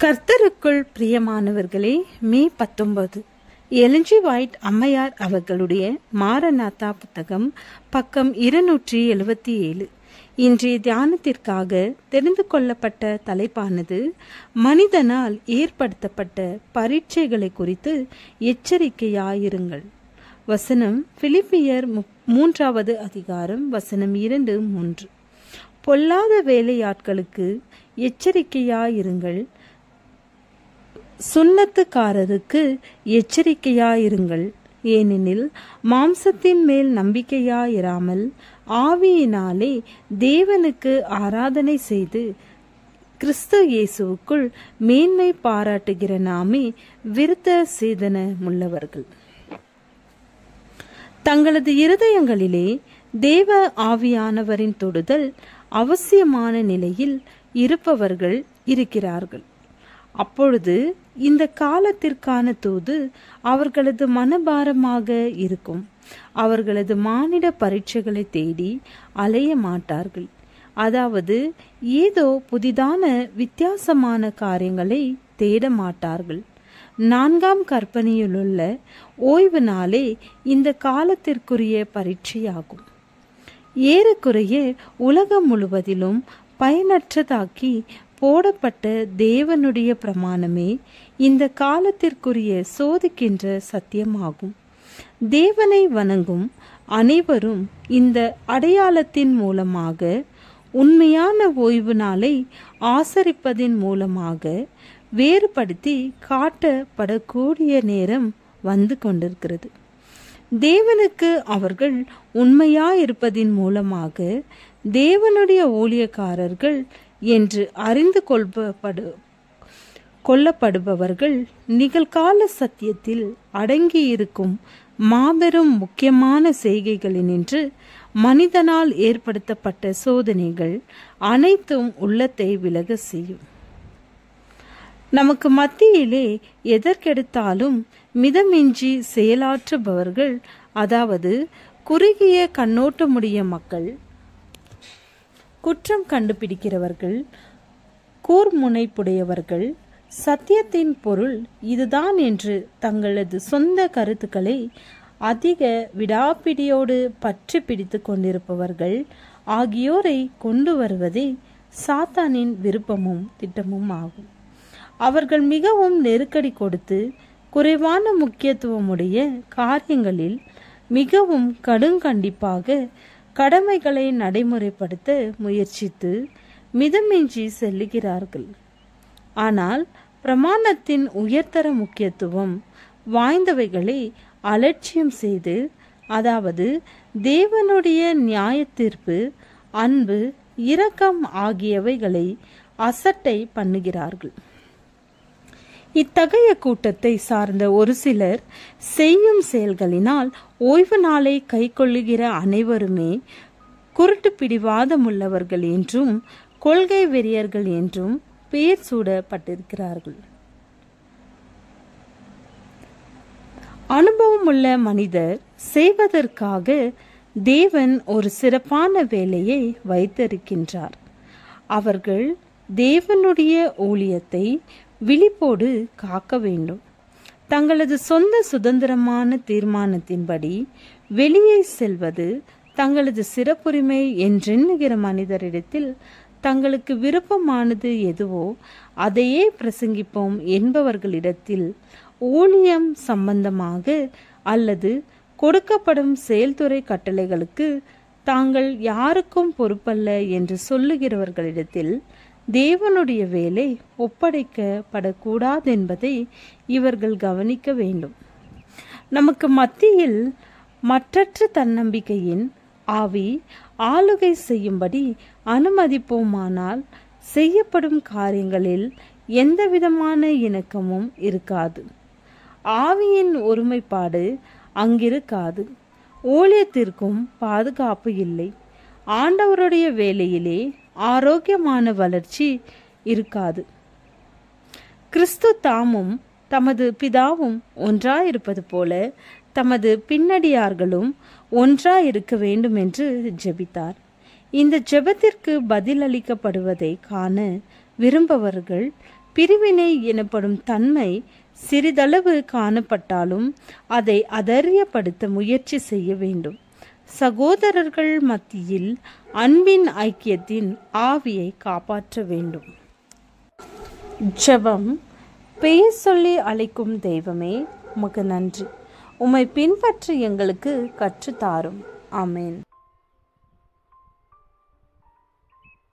கர்த்தருக்குள் பிரியமானவர்களே, மே 19 Elon G white அம்மையார் அவர்களுடைய மாரநாதா புத்தகம், பக்கம் 277. இன்றைய தியானத்திற்காக தெரிந்து கொள்ளப்பட்ட தலைப்பானது மனிதனால் ஏற்படுத்தப்பட்ட பரீட்சைகளை குறித்து எச்சரிக்கையாயிருங்கள். வசனம் பிலிப்பியர் 3வது அதிகாரம் வசனம் 2-3. பொல்லாத வேலையாட்களுக்கு எச்சரிக்கையாயிருங்கள், சுன்னத்துக்காரருக்கு எச்சரிக்கையாயிருங்கள். ஏனெனில் மாம்சத்தின் மேல் நம்பிக்கையாயிராமல் ஆவியினாலே தேவனுக்கு ஆராதனை செய்து கிறிஸ்து இயேசுவுக்குள் மேன்மை பாராட்டுகிற நாமே விருத்த சேதனமுள்ளவர்கள். தங்களது இருதயங்களிலே தேவ ஆவியானவரின் தொடுதல் அவசியமான நிலையில் இருப்பவர்கள் இருக்கிறார்கள். அப்பொழுது இந்த காலத்திற்கான தூது அவர்களது மனபாரமாக இருக்கும். அவர்களது மானிட பரீட்சைகளை தேடி அலைய மாட்டார்கள். அதாவது ஏதோ புதிதான வித்தியாசமான காரியங்களை தேட மாட்டார்கள். 4ஆம் கற்பனையிலுள்ள ஓய்வு நாளே இந்த காலத்திற்குரிய பரீட்சையாகும். ஏறக்குறைய உலகம் முழுவதிலும் பயனற்றதாக்கி போடப்பட்ட தேவனுடைய பிரமாணமே இந்த காலத்திற்குரிய சோதிக்கின்ற சத்தியமாகும். தேவனை வணங்கும் அனைவரும் இந்த அடையாளத்தின் மூலமாக, உண்மையான ஓய்வு நாளை ஆசரிப்பதின் மூலமாக வேறுபடுத்தி காட்டப்படக்கூடிய நேரம் வந்து கொண்டிருக்கிறது. தேவனுக்கு அவர்கள் உண்மையாயிருப்பதின் மூலமாக தேவனுடைய ஊழியக்காரர்கள் என்று அறிந்து கொள்ளப்படுபவர்கள் நிகழ்கால சத்தியத்தில் அடங்கியிருக்கும் மாபெரும் முக்கியமான செய்கைகளினின்று மனிதனால் ஏற்படுத்தப்பட்ட சோதனைகள் அனைத்தும் உள்ளத்தை விலக செய்யும். நமக்கு மத்தியிலே எதற்கெடுத்தாலும் மிதமின்றி செயலாற்றுபவர்கள், அதாவது குறுகிய கண்ணோட்டமுடைய மக்கள், குற்றம் கண்டுபிடிக்கிறவர்கள், கூர்முனைப்புடையவர்கள், சத்தியத்தின் பொருள் இதுதான் என்று தங்களது சொந்த கருத்துக்களை அதிக விடாப்பிடியோடு பற்றி பிடித்து கொண்டிருப்பவர்கள் ஆகியோரை கொண்டு வருவதே சாத்தானின் விருப்பமும் திட்டமும் ஆகும். அவர்கள் மிகவும் நெருக்கடி கொடுத்து குறைவான முக்கியத்துவமுடைய காரியங்களில் மிகவும் கடுங்கண்டிப்பாக கடமைகளை நடைமுறைப்படுத்த முயற்சித்து மிதமின்றி செல்லுகிறார்கள். ஆனால் பிரமாணத்தின் உயர்தர முக்கியத்துவம் வாய்ந்தவைகளை அலட்சியம் செய்து, அதாவது தேவனுடைய நியாய தீர்ப்பு, அன்பு, இரக்கம் ஆகியவைகளை அசட்டை பண்ணுகிறார்கள். இத்தகைய கூட்டத்தை சார்ந்த ஒரு சிலர் செய்யும் செயல்களினால் ஓய்வு நாளை கை கொள்ளுகிற அனைவருமே குருட்டு பிடிவாதமுள்ளவர்கள் என்றும் கொள்கை வெறியர்கள் என்றும் பெயர் சூடப்பட்டிருக்கிறார்கள். அனுபவமுள்ள மனிதர் செய்வதற்காக தேவன் ஒரு சிறப்பான வேலையை வைத்திருக்கின்றார். அவர்கள் தேவனுடைய ஊழியத்தை விழிப்போடு காக்க வேண்டும். தங்களது சொந்த சுதந்திரமான தீர்மானத்தின்படி வெளியே செல்வது தங்களது சிறப்புரிமை என்றெண்ணுகிற மனிதரிடத்தில் தங்களுக்கு விருப்பமானது எதுவோ அதையே பிரசங்கிப்போம் என்பவர்களிடத்தில் ஊழியம் சம்பந்தமாக அல்லது கொடுக்கப்படும் செயல்துறை கட்டளைகளுக்கு தாங்கள் யாருக்கும் பொறுப்பல்ல என்று சொல்லுகிறவர்களிடத்தில் தேவனுடைய வேலை ஒப்படைக்கப்படக்கூடாது என்பதை இவர்கள் கவனிக்க வேண்டும். நமக்கு மத்தியில் மற்றற்ற தன்னம்பிக்கையின் ஆவி ஆளுகை செய்யும்படி அனுமதிப்போமானால் செய்யப்படும் காரியங்களில் எந்தவிதமான இணக்கமும் இருக்காது. ஆவியின் ஒருமைப்பாடு அங்கிருக்காது. ஊழியத்திற்கும் பாதுகாப்பு இல்லை. ஆண்டவருடைய வேலையிலே ஆரோக்கியமான வளர்ச்சி இருக்காது. கிறிஸ்து தாமும் தமது பிதாவும் ஒன்றாயிருப்பது போல தமது பின்னடியார்களும் ஒன்றாயிருக்க வேண்டும் என்று ஜெபித்தார். இந்த ஜெபத்திற்கு பதிலளிக்கப்படுவதை காண விரும்பவர்கள் பிரிவினை எனப்படும் தன்மை சிறிதளவு காணப்பட்டாலும் அதை அதரியப்படுத்த முயற்சி செய்ய வேண்டும். சகோதரர்கள் மத்தியில் அன்பின் ஐக்கியத்தின் ஆவியை காப்பாற்ற வேண்டும். ஜெபம். பெயர் சொல்லி அழைக்கும் தெய்வமே, உமக்கு நன்றி. உம்மை பின்பற்றி எங்களுக்கு கற்றுத்தாரும். ஆமென்.